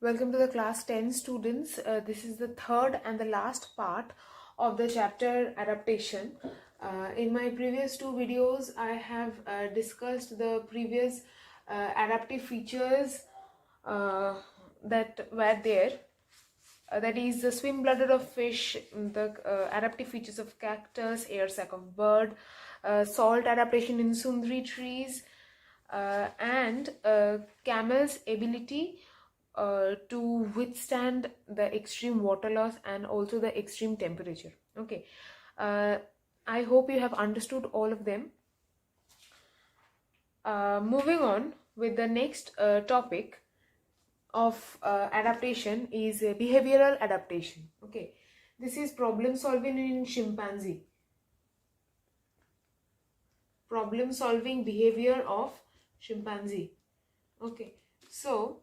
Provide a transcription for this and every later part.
Welcome to the class 10 students. This is the third and the last part of the chapter Adaptation. In my previous two videos, I have discussed the previous adaptive features that were there. That is the swim bladder of fish, the adaptive features of cactus, air sac of bird, salt adaptation in sundri trees, and camel's ability to withstand the extreme water loss and also the extreme temperature. Okay, I hope you have understood all of them. Moving on with the next topic of adaptation is behavioral adaptation. Okay, this is problem solving in chimpanzee. Problem solving behavior of chimpanzee. Okay, so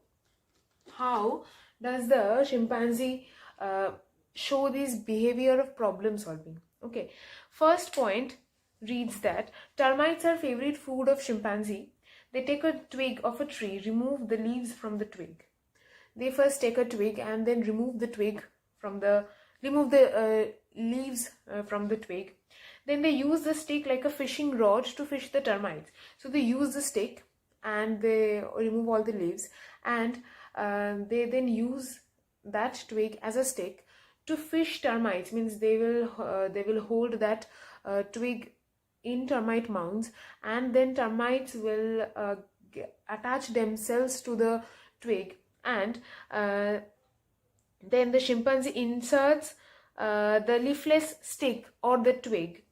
how does the chimpanzee show this behavior of problem solving? Okay, first point reads that termites are favorite food of chimpanzee. They take a twig of a tree, remove the leaves from the twig. They first take a twig and then remove the leaves from the twig. Then they use the stick like a fishing rod to fish the termites. So they use the stick and they remove all the leaves, and they then use that twig as a stick to fish termites. Means they will hold that twig in termite mounds, and then termites will attach themselves to the twig, and then the chimpanzee inserts the leafless stick or the twig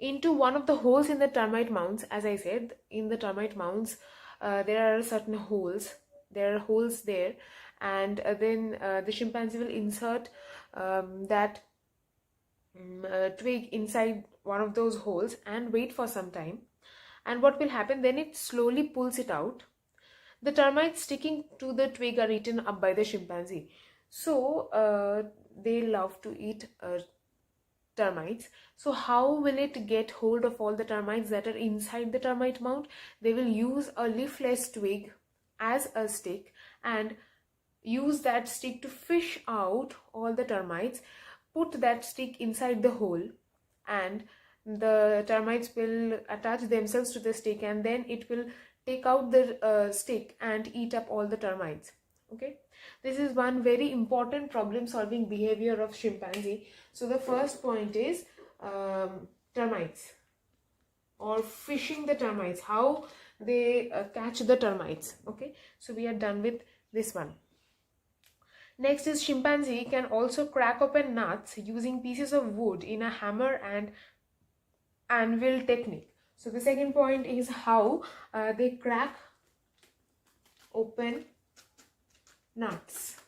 into one of the holes in the termite mounds. As I said, in the termite mounds there are certain holes. There are holes there, and then the chimpanzee will insert that twig inside one of those holes and wait for some time. And what will happen then? It slowly pulls it out. The termites sticking to the twig are eaten up by the chimpanzee. So they love to eat termites. So how will it get hold of all the termites that are inside the termite mound? They will use a leafless twig as a stick and use that stick to fish out all the termites, put that stick inside the hole, and the termites will attach themselves to the stick, and then it will take out the stick and eat up all the termites. Okay, this is one very important problem solving behavior of chimpanzee. So the first point is termites, or fishing the termites, how they catch the termites. Okay, so we are done with this one. Next is chimpanzee can also crack open nuts using pieces of wood in a hammer and anvil technique. So the second point is how they crack open nuts.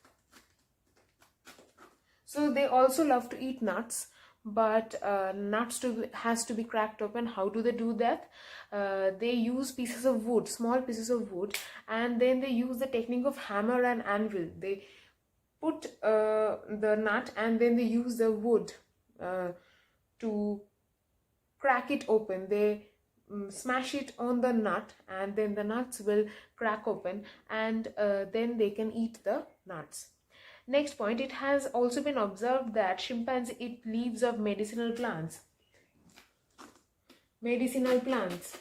So they also love to eat nuts, but nuts has to be cracked open. How do they do that? They use pieces of wood, small pieces of wood, and then they use the technique of hammer and anvil. They put the nut and then they use the wood to crack it open. They smash it on the nut, and then the nuts will crack open, and then they can eat the nuts. Next point, it has also been observed that chimpanzees eat leaves of medicinal plants. Medicinal plants.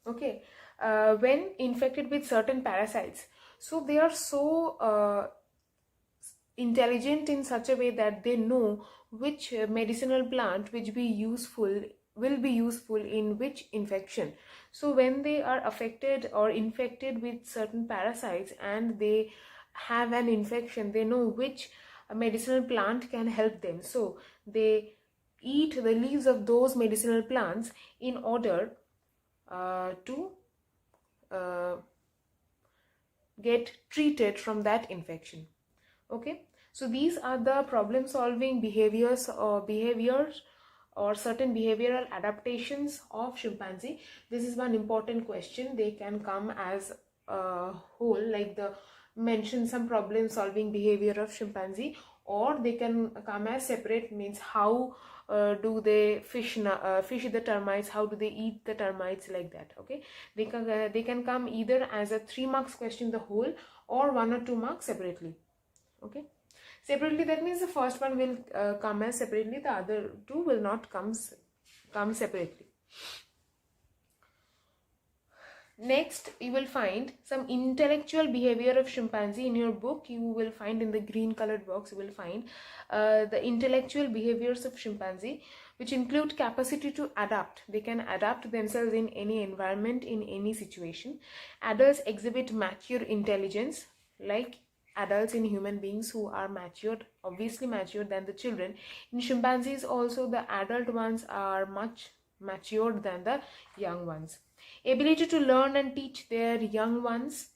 Okay, when infected with certain parasites. So they are so intelligent in such a way that they know which medicinal plant will be useful in which infection. So when they are affected or infected with certain parasites and they have an infection, they know which medicinal plant can help them. So they eat the leaves of those medicinal plants in order to get treated from that infection. Okay, so these are the problem solving behaviors or certain behavioral adaptations of chimpanzee. This is one important question. They can come as a whole, like the mention some problem solving behavior of chimpanzee, or they can come as separate, means how do they fish the termites, how do they eat the termites, like that. Okay, they can come either as a 3 marks question the whole, or 1 or 2 marks separately. Okay, separately, that means the first one will come as separately, the other two will not come separately. Next, you will find some intellectual behavior of chimpanzee. In your book, you will find in the green colored box, you will find the intellectual behaviors of chimpanzee, which include capacity to adapt. They can adapt themselves in any environment, in any situation. Adults exhibit mature intelligence, like adults in human beings who are matured, obviously matured than the children. In chimpanzees also, the adult ones are much matured than the young ones. Ability to learn and teach their young ones.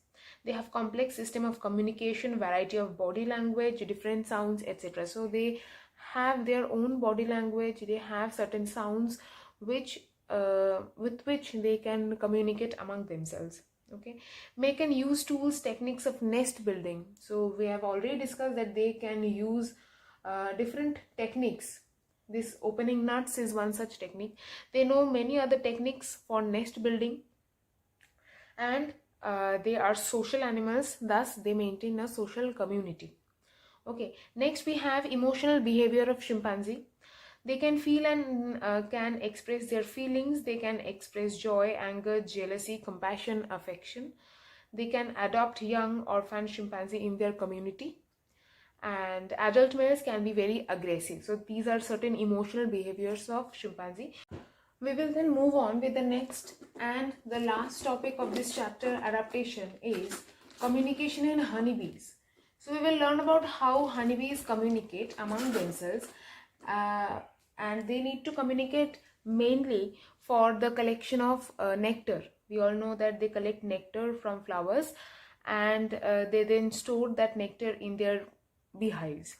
They have complex system of communication, variety of body language, different sounds, etc. So they have their own body language, they have certain sounds which with which they can communicate among themselves. Okay, make and use tools, techniques of nest building. So we have already discussed that they can use different techniques. This opening nuts is one such technique. They know many other techniques for nest building, and they are social animals, thus they maintain a social community. Okay, next we have emotional behavior of chimpanzee. They can feel and can express their feelings. They can express joy, anger, jealousy, compassion, affection. They can adopt young orphan chimpanzee in their community. And adult males can be very aggressive. So these are certain emotional behaviors of chimpanzee. We will then move on with the next and the last topic of this chapter, adaptation, is communication in honeybees. So we will learn about how honeybees communicate among themselves, and they need to communicate mainly for the collection of nectar. We all know that they collect nectar from flowers, and they then store that nectar in their beehives.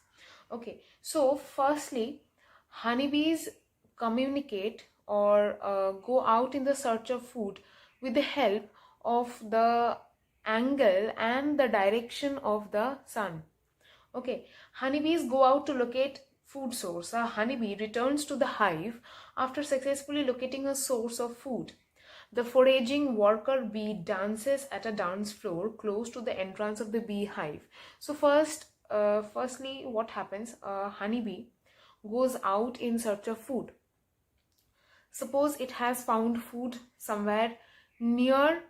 Okay, so firstly, honeybees communicate or go out in the search of food with the help of the angle and the direction of the sun. Okay, honeybees go out to locate food source. A honeybee returns to the hive after successfully locating a source of food. The foraging worker bee dances at a dance floor close to the entrance of the beehive. So firstly, what happens? A honeybee goes out in search of food. Suppose it has found food somewhere near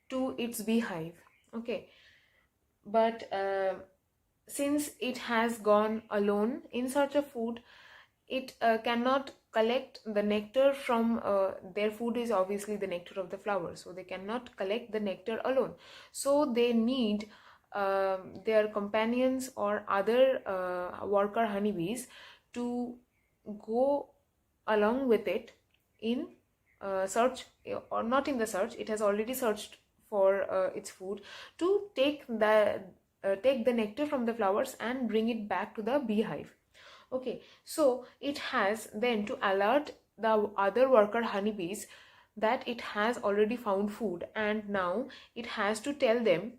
to its beehive. Okay, but since it has gone alone in search of food, it cannot collect the nectar from their food is obviously the nectar of the flowers, so they cannot collect the nectar alone. So they need their companions or other worker honeybees to go along with it in search, or not in the search, it has already searched for its food, to take the nectar from the flowers and bring it back to the beehive. Okay, so it has then to alert the other worker honeybees that it has already found food, and now it has to tell them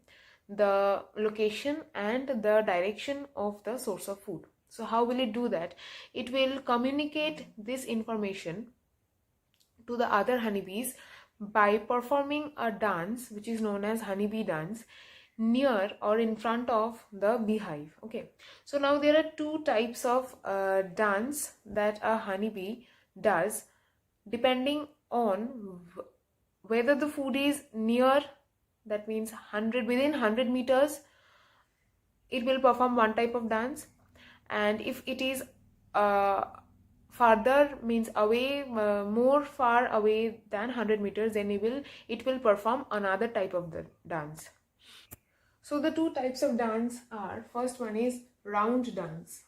the location and the direction of the source of food. So how will it do that? It will communicate this information to the other honeybees by performing a dance which is known as honeybee dance near or in front of the beehive. Okay, so now there are two types of dance that a honeybee does depending on whether the food is near, that means within 100 meters it will perform one type of dance, and if it is farther, means away, more far away than 100 meters, then it will perform another type of the dance. So the two types of dance are, first one is round dance.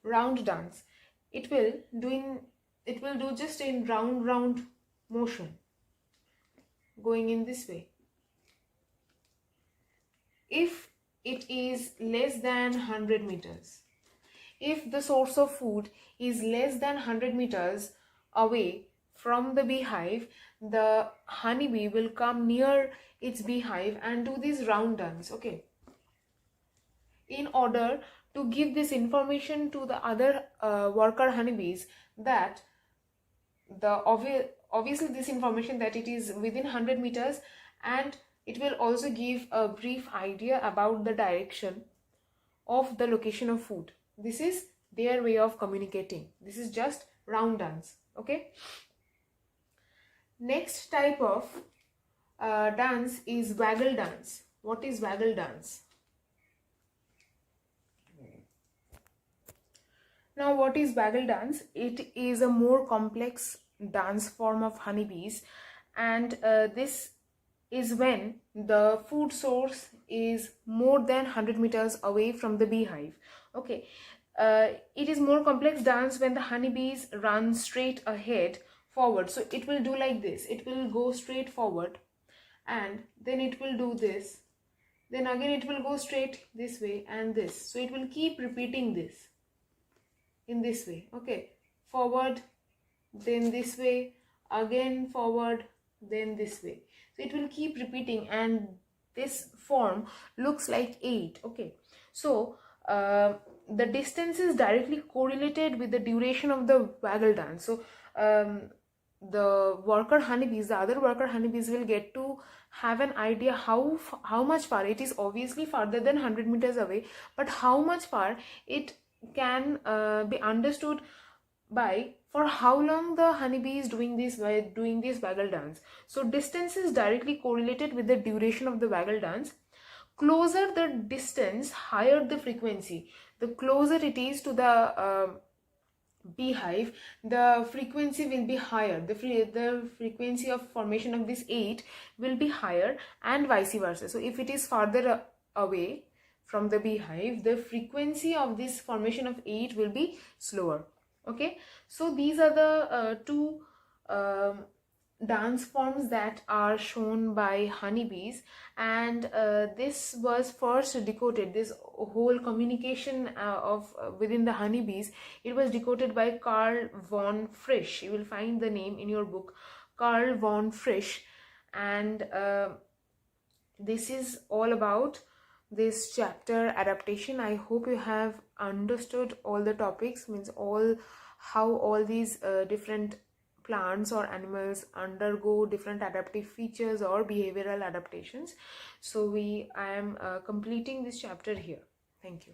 Round dance, it will do just in round motion, going in this way. If it is less than 100 meters, if the source of food is less than 100 meters away from the beehive, the honeybee will come near its beehive and do this round dance. Okay, in order to give this information to the other worker honeybees, that obviously this information that it is within 100 meters, and it will also give a brief idea about the direction of the location of food. This is their way of communicating. This is just round dance. Okay. Next type of dance is waggle dance. What is waggle dance? Now, what is waggle dance? It is a more complex dance form of honeybees, and this is when the food source is more than 100 meters away from the beehive. Okay, it is more complex dance when the honeybees run straight ahead forward. So it will do like this. It will go straight forward, and then it will do this. Then again it will go straight this way and this. So it will keep repeating this in this way. Okay, forward, then this way, again forward, then this way. So it will keep repeating, and this form looks like 8. Okay, so the distance is directly correlated with the duration of the waggle dance. So the worker honeybees, the other worker honeybees, will get to have an idea how much far it is. Obviously farther than 100 meters away, but how much far it can be understood by for how long the honeybee is doing this waggle dance. So distance is directly correlated with the duration of the waggle dance. Closer the distance, higher the frequency. The closer it is to the beehive, the frequency will be higher. The frequency of formation of this 8 will be higher, and vice versa. So if it is farther away from the beehive, the frequency of this formation of 8 will be slower. Okay, so these are the two dance forms that are shown by honeybees, and this was first decoded. This whole communication of within the honeybees, it was decoded by Carl von Frisch. You will find the name in your book, Carl von Frisch, and this is all about this chapter, adaptation. I hope you have understood all the topics, means how all these different plants or animals undergo different adaptive features or behavioral adaptations. So I am completing this chapter here. Thank you.